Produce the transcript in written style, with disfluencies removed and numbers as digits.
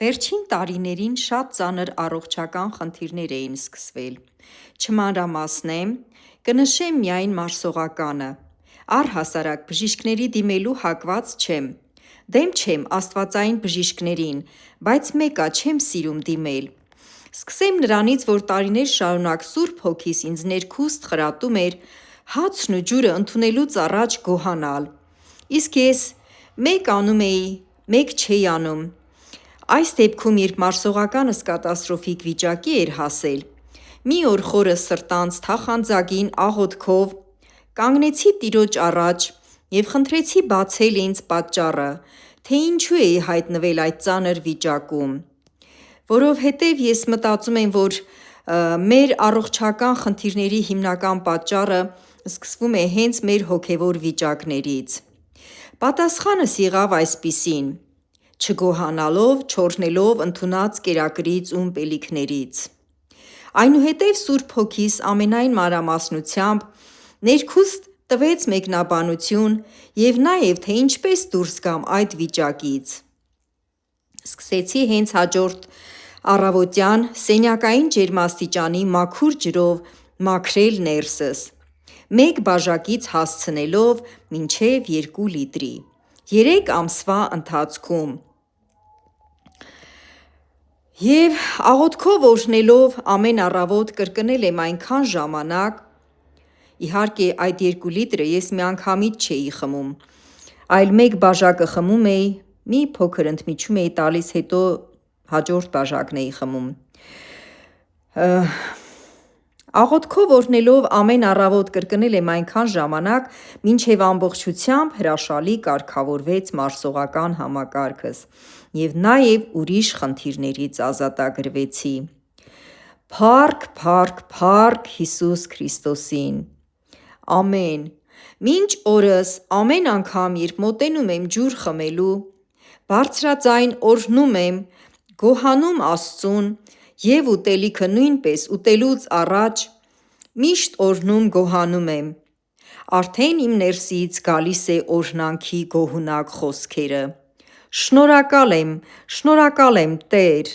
Վերջին տարիներին շատ ծանր առողջական խնդիրներ էին սկսվել: Չմանրամասնեմ, կնշեմ միայն մարսողականը: Առհասարակ բժիշկների դիմելու հակված չեմ: Դեմ չեմ աստվածային բժիշկներին, բայց մեկա չեմ սիրում դիմել: Սկսեմ նրանից, որ տարիներ շարունակ Սուրբ Հոգիս ինձ ներքուստ խրատում էր հացն ու ջուրը ընդունելուց առաջ գոհանալ: Իսկ ես մեկ անում էի, մեկ չէի անում: Այս դեպքում երբ մարսողականս կատաստրոֆիկ վիճակի էր հասել, մի օր խորը սրտանց թախանձագին աղոթքով կանգնեցի Տիրոջ առաջ և խնդրեցի բացել ինձ պատճառը, թե ինչու էի հայտնվել այդ ծանր վիճակում: Որովհետև ես մտածում եմ, որ մեր առողջական խնդիրների հիմնական պատճառը սկսվում է հենց մեր հոգևոր վիճակներից: Պատասխանս եղավ այսպիսին՝ չգոհանալով, չոռհնելով ընդունած կերակրից ու ըմպելիքներից: Այնուհետև Սուրբ Հոգիս ամենայն մանրամասնությամբ ներքուստ տվեց մեկնաբանություն և նաև թե ինչպես դուրս գամ այդ վիճակից: Սկսեցի հենց հաջորդ առավոտյան սենյակային ջերմաստիճանի մաքուր ջրով մաքրել ներսս, մեկ բաժակից հասցնելով մինչև 2 լիտրի, 3 ամսվա ընթացքում և աղոթքով օրհնելով ամեն առավոտ կրկնել եմ այնքան ժամանակ: Իհարկե այդ 2 լիտրը ես միանգամից չէի խմում, այլ մեկ բաժակը խմում էի, մի փոքր ընդմիջում էի տալիս, հետո հաջորդ բաժակն էի խմում: Աղոթքով օրհնելով ամեն առավոտ կրկնել եմ այնքան ժամանակ, մինչև ամբողջությամբ հրաշալի կարգավորվեց մարսողական համակարգս և նաև ուրիշ խնդիրներից ազատագրվեցի: Փառք, փառք, փառք Հիսուս Քրիստոսին: Ամեն: Մինչ օրս ամեն անգամ երբ մոտենում եմ ջուր խմելու, բարձրաձայն օրհնում եմ, գոհանում Աստծուն և ուտելիքը նույնպես ուտելուց առաջ միշտ օրհնում գոհանում եմ: Արդեն իմ ներսից գալիս է օրհնանքի գոհունակ խոսքերը: Շնորհակալ եմ, Տեր: